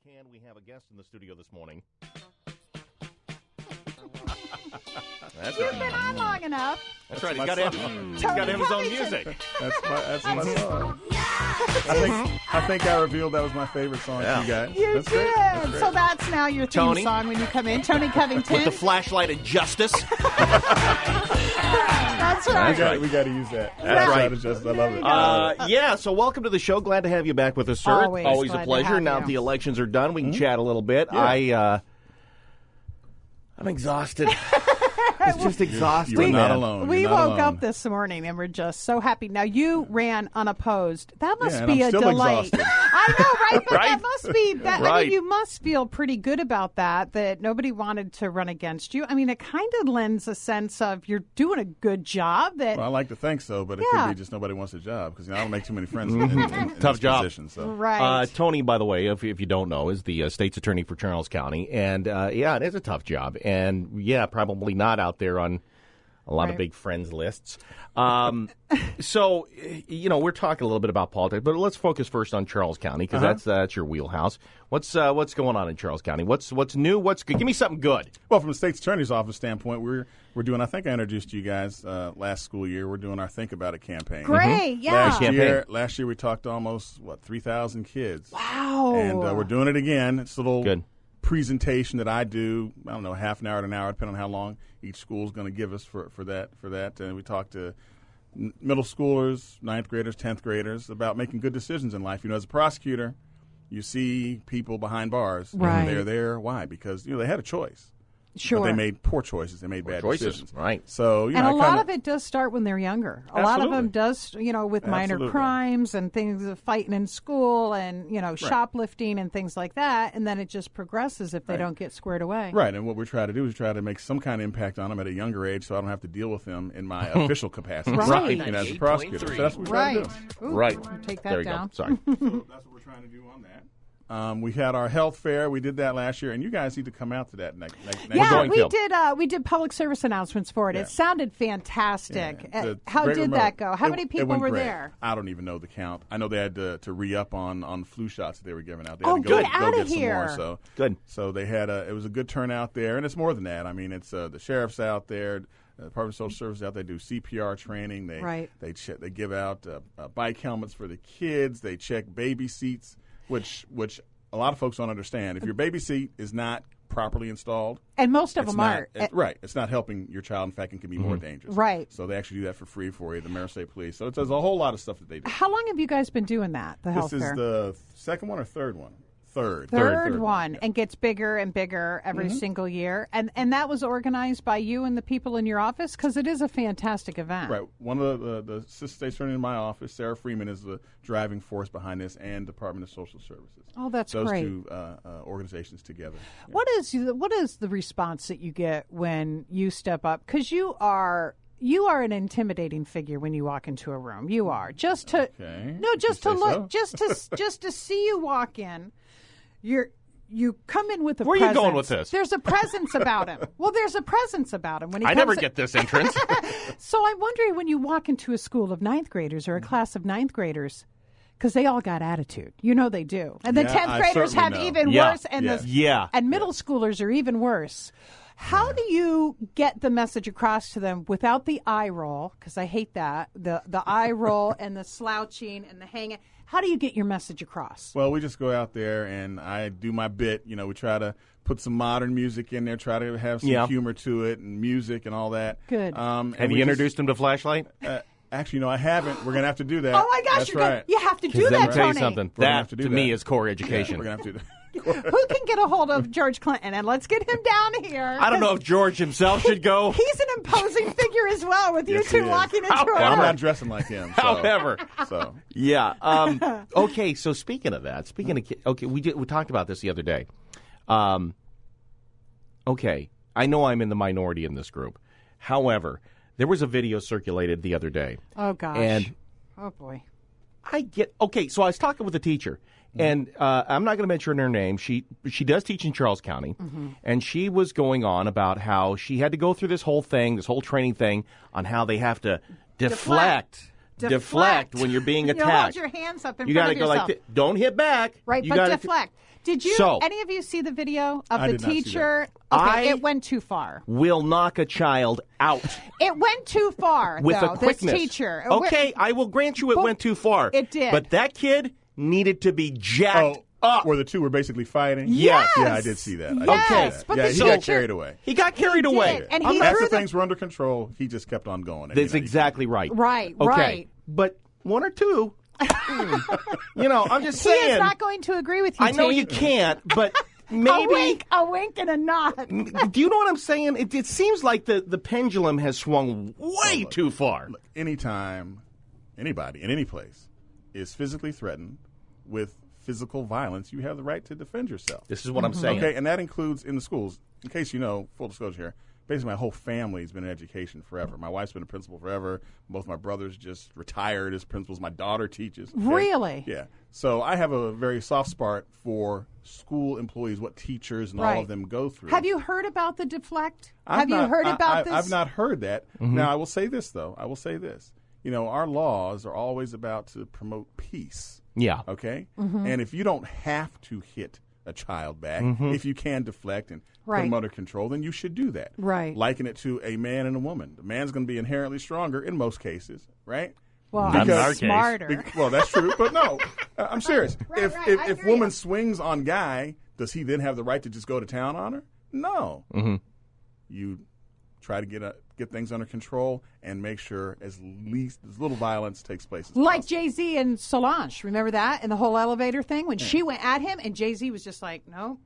can. We have a guest in the studio this morning. That's You've right. been on long enough. That's right. He's got to have his own music. That's my song. I think I revealed that was my favorite song to you guys. You That's did. great. That's great. So that's now your theme Tony? song when you come in. Tony Covington. With the flashlight of justice. That's right. We got to use that. That's right. I love it. Yeah, so welcome to the show. Glad to have you back with us, sir. Always glad a to pleasure. have Now you. that the elections are done, we can chat a little bit. Yeah. I'm exhausted. It's just exhausting. You're not alone. We You're not woke alone. up this morning and we're just so happy. Now, you ran unopposed. That must and be I'm a still delight. exhausted. I know, right? But Right? that must be that. I Right. mean, you must feel pretty good about that nobody wanted to run against you. I mean, it kind of lends a sense of you're doing a good job. That Well, I like to think so, but it Yeah. could be just nobody wants a job because I don't make too many friends in Tough this job. position. So. right. Tony, by the way, if you don't know, is the state's attorney for Charles County. And, yeah, it is a tough job. And, yeah, probably not out there on a lot of Right. big friends lists. So, we're talking a little bit about politics, but let's focus first on Charles County because that's your wheelhouse. What's going on in Charles County? What's new? What's good? Give me something good. Well, from the state's attorney's office standpoint, we're doing. I think I introduced you guys last school year. We're doing our Think About It campaign. Great, yeah. Last year we talked to almost 3,000 kids. Wow. And we're doing it again. It's a little Good. presentation that I do. I don't know, half an hour to an hour, depending on how long each school is going to give us for that. And we talk to middle schoolers, 9th graders, 10th graders about making good decisions in life. As a prosecutor, you see people behind bars. Right. And they're there. Why? Because they had a choice. Sure. But they made poor choices. They made bad choices, decisions. right. So, And a lot of it does start when they're younger. A lot of them does, with minor Absolutely. crimes and things of fighting in school and, shoplifting and things like that. And then it just progresses if they don't get squared away. Right, and what we try to do is try to make some kind of impact on them at a younger age so I don't have to deal with them in my official capacity Right. as a prosecutor. So that's what we try to do. Ooh, Right. Take that There you down. go. Sorry. So that's what we're trying to do on that. We had our health fair. We did that last year, and you guys need to come out to that next Yeah, going we to. did public service announcements for it. Yeah. It sounded fantastic. Yeah, it's a How great did remote. that go? How It- many it people went were great. there? I don't even know the count. I know they had to re-up on flu shots that they were giving out. They Oh, had to go, get go outta get some here. more. So Good. So they had it was a good turnout there, and it's more than that. I mean, it's the sheriff's out there. The Department of Social Services out. They do CPR training. They give out bike helmets for the kids. They check baby seats, which a lot of folks don't understand. If your baby seat is not properly installed, And most of it's them not, aren't. right. It's not helping your child. In fact, it can be more dangerous. Right. So they actually do that for free for you, the Maryland State Police. So there's a whole lot of stuff that they do. How long have you guys been doing that, the health This is fair? the second one or third one? Third one, and gets bigger and bigger every single year. And that was organized by you and the people in your office? Because it is a fantastic event. Right. One of the assistant state attorney in my office, Sarah Freeman, is the driving force behind this, and Department of Social Services. Oh, that's Those great. two organizations together. Yeah. What is the response that you get when you step up? Because you are an intimidating figure when you walk into a room. You are. Just to look, just to see you walk in. You come in with a Where are presence. you going with this? There's a presence about him. Well, there's a presence about him when he I comes never in. get this entrance. So I'm wondering when you walk into a school of 9th graders or a class of 9th graders, because they all got attitude. They do. And the Yeah, 10th I graders have certainly know. even Yeah. worse, and And middle schoolers are even worse. How do you get the message across to them without the eye roll? Because I hate that, the eye roll and the slouching and the hanging. How do you get your message across? Well, we just go out there and I do my bit. We try to put some modern music in there, try to have some humor to it and music and all that. Good. Have you introduced him to Flashlight? Actually, no, I haven't. We're going to have to do that. Oh my gosh, That's you right. have to do Let me that, tell you Tony. something. We're gonna That, have to do to me, that. is core education. We're going to have to do that. Who can get a hold of George Clinton? And let's get him down here. I don't know if George himself should go. He's an imposing figure as well with you Yes, he two is. walking into a Well, I'm room. not dressing like him. So. However. So. Yeah. Okay. So speaking of that, we talked about this the other day. Okay. I know I'm in the minority in this group. However, there was a video circulated the other day. Oh, gosh. And oh, boy. So I was talking with a teacher, and I'm not going to mention her name. She does teach in Charles County, and she was going on about how she had to go through this whole training thing on how they have to deflect deflect when you're being attacked. You hold your hands up in you front gotta of go yourself. like this. Don't hit back. Right, but deflect. Did you, any of you see the video of the teacher? Okay, it went too far. Will knock a child out. It went too far, with a quickness. This teacher. Okay, I will grant you it went too far. It did. But that kid needed to be jacked up. Where the two were basically fighting? Yes. Yeah, I did see that. Yes. But he got carried away. He got carried away. And after things were under control, he just kept on going. That's exactly right. Right, okay. right. But one or two... I'm just saying. He is not going to agree with you. I know you can't, but maybe a wink and a nod. Do you know what I'm saying? It seems like the pendulum has swung way too far. Look, anytime anybody in any place is physically threatened with physical violence, you have the right to defend yourself. This is what I'm saying. Okay, and that includes in the schools. In case you know, full disclosure here, basically my whole family's been in education forever. My wife's been a principal forever. Both my brothers just retired as principals. My daughter teaches. Okay? Really? Yeah. So I have a very soft spot for school employees, what teachers and all of them go through. Have you heard about the deflect? Have you heard about this? I've not heard that. Now, I will say this, though. Our laws are always about to promote peace. Yeah. Okay? And if you don't have to hit a child back, if you can deflect and put them under control, then you should do that. Right. Liken it to a man and a woman. The man's going to be inherently stronger in most cases, right? Well, because smarter. Well, that's true, but no, I'm serious. If woman swings on guy, does he then have the right to just go to town on her? No. You try to get things under control and make sure as little violence takes place as like possible. Jay-Z and Solange. Remember that in the whole elevator thing when she went at him and Jay-Z was just like, no,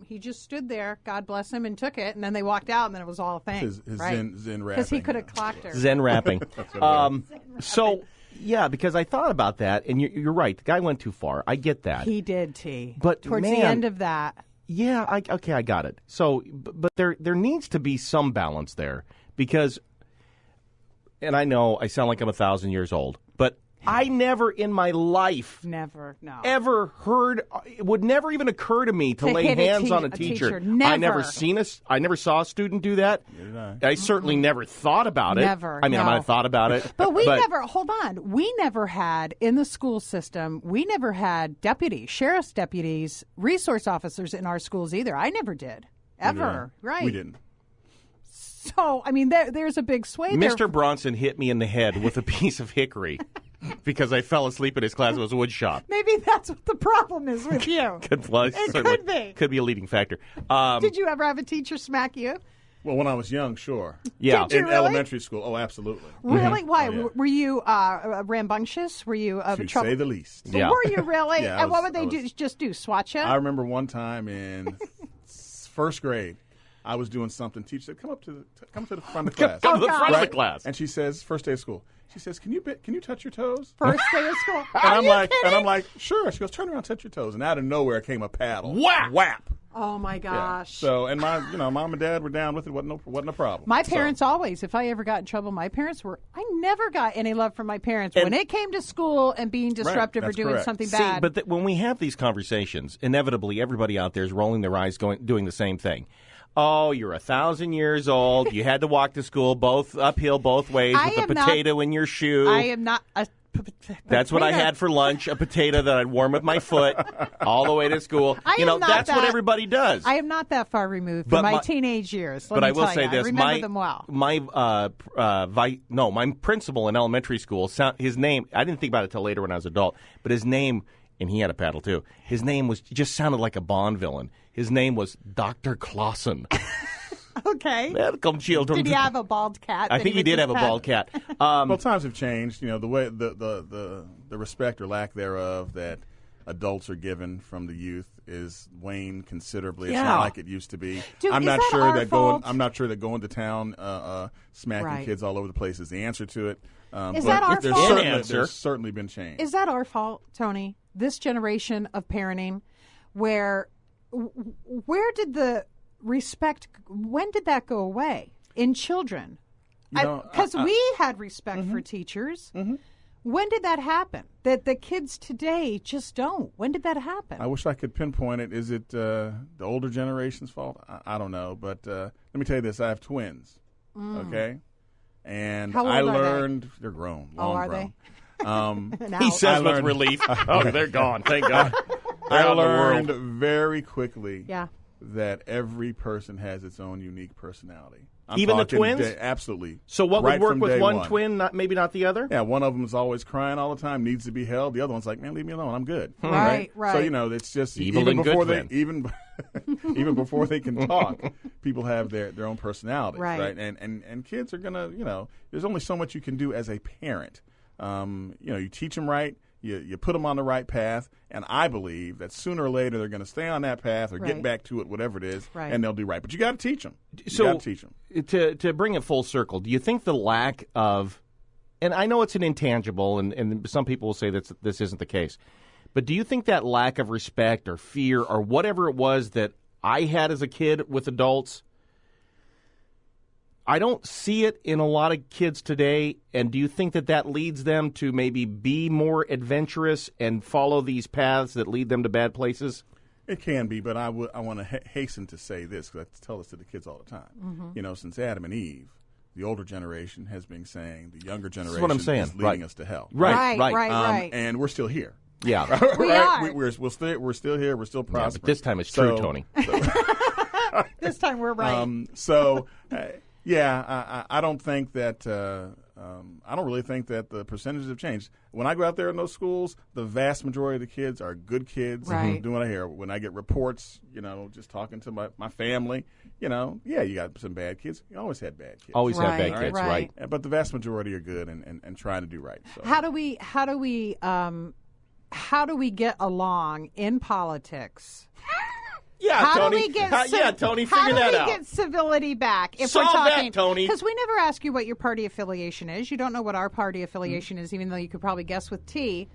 he just stood there, God bless him, and took it, and then they walked out and then it was all a thing. His right? Zen rapping. Because he could have clocked her. Zen rapping. So, yeah, because I thought about that, and you're right. The guy went too far. I get that. He did, T. But towards the end of that. Yeah, I got it. So, but there needs to be some balance there because, and I know I sound like I'm 1,000 years old, but I never in my life ever heard, it would never even occur to me to lay hands on a teacher. Never. I never saw a student do that. Neither did I. I certainly never thought about it. Never. I mean, I might have thought about it. But we never had in the school system, we never had deputies, sheriff's deputies, resource officers in our schools either. I never did. Ever. Right. We didn't. So, I mean, there's a big sway there. Mr. Bronson hit me in the head with a piece of hickory because I fell asleep in his class. It was a wood shop. Maybe that's what the problem is with you. Could be. Could be a leading factor. Did you ever have a teacher smack you? Well, when I was young, sure. Yeah. Did you really? Elementary school, absolutely. Really? Why? Oh, yeah. Were you rambunctious? Were you to trouble? say the least. Yeah. Were you really? Yeah, and what would they do? Swat you? I remember one time in first grade, I was doing something. Teacher said, "Come to the front of the class." Come to the front of the class. And she says, first day of school. She says, "Can you touch your toes?" First day of school. And I'm like, "Sure." She goes, "Turn around, touch your toes." And out of nowhere came a paddle. Whap. Oh my gosh. Yeah. So, and my, mom and dad were down with it. wasn't a problem. My parents always, if I ever got in trouble, I never got any love from my parents. When it came to school and being disruptive or doing something bad. But when we have these conversations, inevitably everybody out there is rolling their eyes doing the same thing. Oh, you're 1,000 years old. You had to walk to school both uphill both ways with a potato in your shoe. I am not a That's what I had for lunch, a potato that I'd warm with my foot all the way to school. That's what everybody does. I am not that far removed from my teenage years. But I will say this. I remember them well. My principal in elementary school, his name, I didn't think about it until later when I was an adult, but his name, and he had a paddle too, his name just sounded like a Bond villain. His name was Dr. Clausen. Okay. Welcome, children. Did he have a bald cat? I think he did have a bald cat. Well, times have changed. The way the respect or lack thereof that adults are given from the youth is waned considerably. Yeah. It's not like it used to be. Dude, I'm is not that sure our that fault? I'm not sure that going to town smacking kids all over the place is the answer to it. Is that our fault? There's certainly been change. Is that our fault, Tony? This generation of parenting, where did the respect? When did that go away in children? Because we had respect for teachers. Mm-hmm. When did that happen? That the kids today just don't. When did that happen? I wish I could pinpoint it. Is it the older generation's fault? I don't know. But let me tell you this. I have twins, okay? And How old I are learned they're grown, long are grown. He says with relief, "Oh, they're gone. Thank God." I learned very quickly Yeah. that every person has its own unique personality. Even the twins? Absolutely. So what Right would work from with day one twin, maybe not the other? Yeah, one of them is always crying all the time, needs to be held. The other one's like, man, leave me alone. I'm good. Right. So, it's just Evil even and before good they even before they can talk, people have their own personalities, right? And kids are gonna, there's only so much you can do as a parent. You teach them right. You put them on the right path, and I believe that sooner or later they're going to stay on that path or get back to it, whatever it is, and they'll do right. But you got to teach them. To bring it full circle, do you think the lack of, and I know it's an intangible, and some people will say that this isn't the case, but do you think that lack of respect or fear or whatever it was that I had as a kid with adults, I don't see it in a lot of kids today, and do you think that leads them to maybe be more adventurous and follow these paths that lead them to bad places? It can be, but I want to hasten to say this, because I tell this to the kids all the time. Mm-hmm. Since Adam and Eve, the older generation has been saying the younger generation That's what I'm saying. is leading us to hell. Right. And we're still here. Yeah. We are. We're still here. We're still prospering. Yeah, but this time it's true, Tony. This time we're right. I don't think that I don't really think that the percentages have changed. When I go out there in those schools, the vast majority of the kids are good kids doing what I hear. When I get reports, just talking to my family, you got some bad kids. You always had bad kids. Always have bad kids, right? But the vast majority are good and trying to do right. So. How do we get along in politics? Yeah, Tony. Tony, figure that out. How do we get civility back? If Solve we're talking, that, Tony. Because we never ask you what your party affiliation is. You don't know what our party affiliation is, even though you could probably guess with T.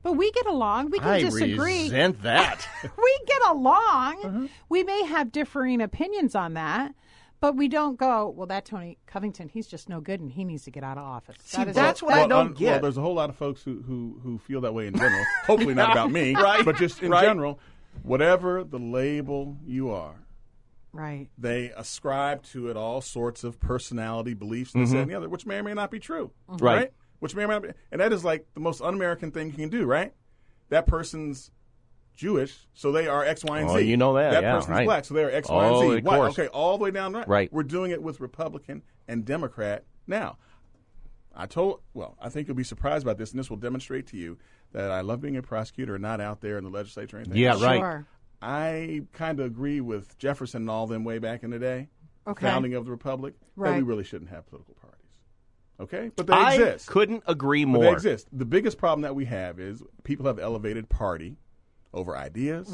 But we get along. We can disagree. I resent that. We get along. We may have differing opinions on that, but we don't go, well, that Tony Covington, he's just no good and he needs to get out of office. See, that's what I don't get. Well, there's a whole lot of folks who feel that way in general. Hopefully not about me, right? But just in general. Whatever the label you are, right? They ascribe to it all sorts of personality, beliefs, this, that, and the other, which may or may not be true, right? Which may or may not be, and that is like the most un-American thing you can do, right? That person's Jewish, so they are X, Y, and Z. Oh, you know that. That person's black, so they are X, Y, and Z. Of course. Okay, all the way down right. We're doing it with Republican and Democrat now. I think you'll be surprised about this, and this will demonstrate to you that I love being a prosecutor and not out there in the legislature or anything. Yeah, right. Sure. I kind of agree with Jefferson and all them way back in the day, founding of the Republic, that we really shouldn't have political parties. Okay? But they exist. I couldn't agree more. But they exist. The biggest problem that we have is people have elevated party over ideas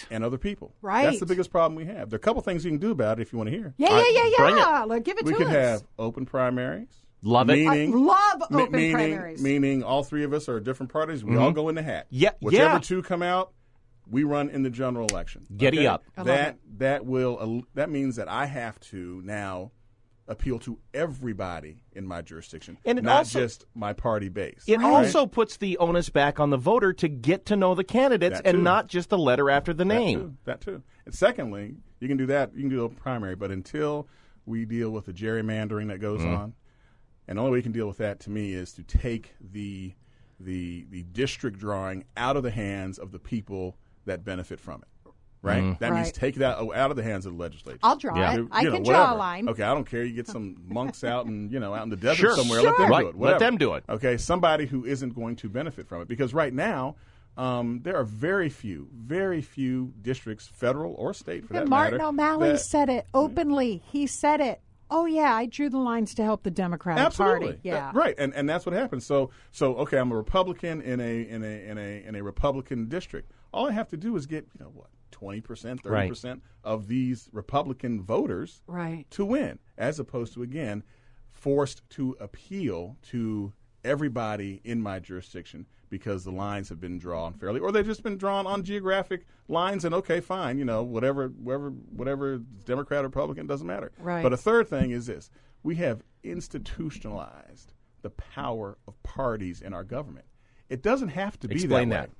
and other people. Right. That's the biggest problem we have. There are a couple things you can do about it if you want to hear. Yeah. Give it to us. We could have open primaries. Love it. I love open primaries. Meaning all three of us are different parties. We all go in the hat. Yeah. Whichever two come out, we run in the general election. Giddy up. That means that I have to now appeal to everybody in my jurisdiction, and not just my party base. It also puts the onus back on the voter to get to know the candidates and not just the letter after the name. That too. And secondly, you can do that. You can do a primary, but until we deal with the gerrymandering that goes on, and the only way you can deal with that, to me, is to take the district drawing out of the hands of the people that benefit from it. Right? That means take that out of the hands of the legislature. I'll draw it. I can draw a line. Okay, I don't care. You get some monks out and out in the desert somewhere. Let them do it. Let them do it. Okay, somebody who isn't going to benefit from it. Because right now, there are very few districts, federal or state for that Martin matter. O'Malley said it openly. He said it. Oh yeah, I drew the lines to help the Democratic Party. Yeah, right, and that's what happens. So okay, I'm a Republican in a Republican district. All I have to do is get 20%, 30% of these Republican voters to win, as opposed to again forced to appeal to everybody in my jurisdiction because the lines have been drawn fairly, or they've just been drawn on geographic lines. And okay, fine, whatever, Democrat or Republican, doesn't matter. Right. But a third thing is this: we have institutionalized the power of parties in our government. It doesn't have to be Explain that way.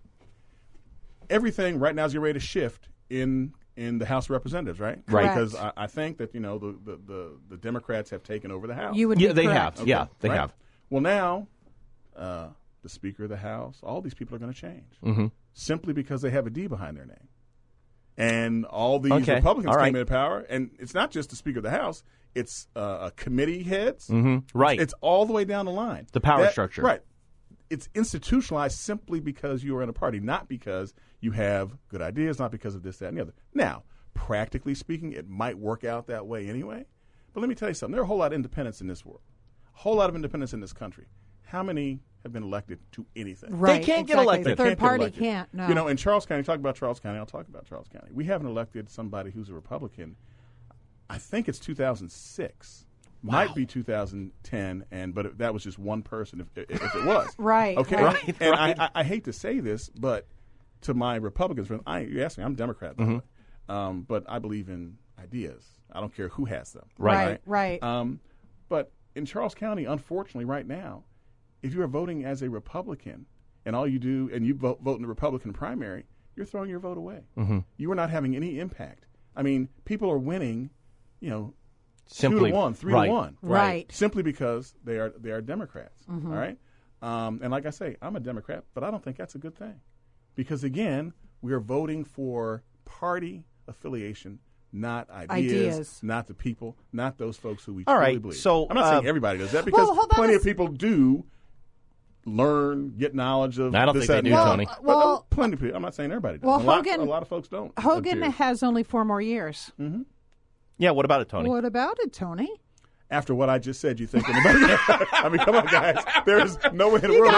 Everything right now is getting ready to shift in in the House of Representatives, right? Right. Because I think that the Democrats have taken over the House. You would yeah, be they correct. have. Okay. Yeah, they right? have. Well, now the Speaker of the House, all these people are going to change simply because they have a D behind their name. And all these Republicans came into power, and it's not just the Speaker of the House; it's committee heads. Right. It's all the way down the line. The power structure. Right. It's institutionalized simply because you are in a party, not because you have good ideas, not because of this, that, and the other. Now, practically speaking, it might work out that way anyway. But let me tell you something. There are a whole lot of independents in this world, a whole lot of independents in this country. How many have been elected to anything? Right, They can't get elected. The third party can't, no. You know, in Charles County, talk about Charles County, I'll talk about Charles County. We haven't elected somebody who's a Republican. I think it's 2006. Wow. Might be 2010, but that was just one person if it was. Right. Okay. Right, and right. I hate to say this, but to my Republicans friends, you ask me, I'm a Democrat, by the way. But I believe in ideas. I don't care who has them. Right. But in Charles County, unfortunately, right now, if you are voting as a Republican and all you do, and you vote in the Republican primary, you're throwing your vote away. You are not having any impact. I mean, people are winning, Simply 2-1, 3-1, Right. simply because they are Democrats. All right, and like I say, I'm a Democrat, but I don't think that's a good thing, because again, we are voting for party affiliation, not ideas, not the people, not those folks who we truly believe. So I'm not saying everybody does that, because plenty of people do learn, get knowledge of. I don't this, think they that, do, and Tony. Well, plenty of people. I'm not saying everybody does. Well, a lot of folks don't. Hogan has only 4 more years. Yeah, what about it, Tony? What about it, Tony? After what I just said, you think anybody? I mean, come on, guys. There's no way in the world.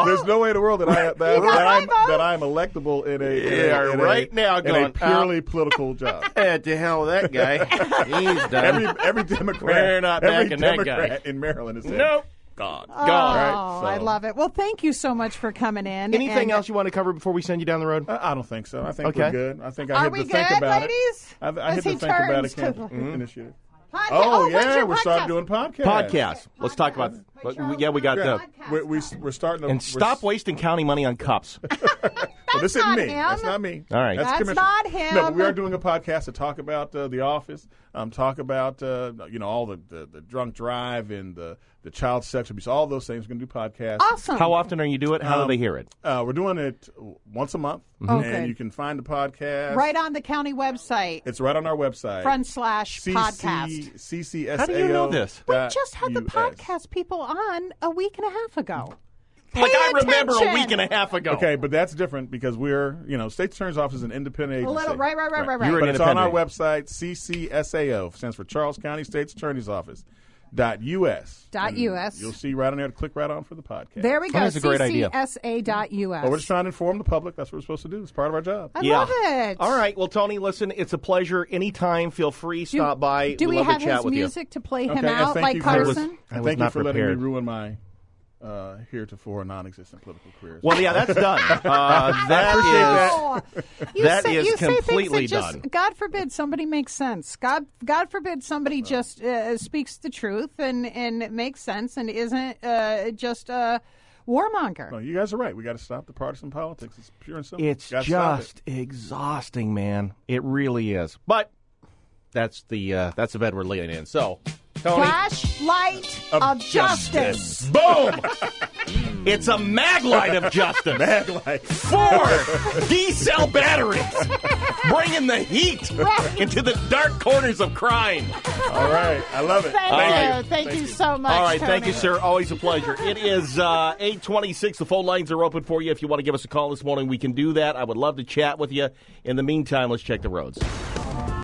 There's no way in the world that I'm electable in a purely political job. To hell with that guy. He's done. Every Democrat, We're not backing that guy. in Maryland is Nope. Gone. Oh, Right? So, I love it. Well, thank you so much for coming in. Anything else you want to cover before we send you down the road? I don't think so. I think we're good. I think I had to think good, about ladies? it. I had to think about it. Initiative. Podcast. Oh, what's yeah, your we're podcast? starting doing podcasts. Podcast. Let's talk about. We got the. We're starting to. And stop wasting county money on cups. Well, this isn't me. That's not me. All right. That's Commissioner. not him. No, but we are doing a podcast to talk about The Office, talk about all the drunk drive and the child sex abuse, all those things. We're going to do podcasts. Awesome. How often are you doing it? How do they hear it? We're doing it once a month, and you can find the podcast right on the county website. It's right on our website. /podcast. CCSAO. How do you know this? We just had the podcast people on a week and a half ago. Like I remember attention. a week and a half ago. Okay, but that's different because we're, State Attorney's Office is an independent agency. A little, right. You're But it's on our independent. website, CCSAO, stands for Charles County State's Attorney's Office. .us. .us. You'll see right on there to click right on for the podcast. There we go. That's a great idea. CCSA.us. We're just trying to inform the public. That's what we're supposed to do. It's part of our job. I love it. All right. Well, Tony, listen, it's a pleasure. Anytime, feel free. Stop by. Do we love have to chat his with music to play him Okay, and out thank like you for- Carson? I was Thank you not for letting me prepared. ruin my heretofore non-existent political careers. Well, yeah, that's done. That is completely just, done. God forbid somebody makes sense. God forbid somebody just speaks the truth and makes sense and isn't just a warmonger. No, you guys are right. We got to stop the partisan politics. It's pure and simple. It's Gotta stop just exhausting, man. It really is. But that's the bed we're laying in. So, Tony, Flashlight of justice. Boom! It's a maglite of justice. Maglite. 4 D-cell batteries, bringing the heat into the dark corners of crime. All right. I love it. Thank you so much. All right, Tony. thank you, sir. Always a pleasure. It is 8:26. The phone lines are open for you. If you want to give us a call this morning, we can do that. I would love to chat with you. In the meantime, let's check the roads.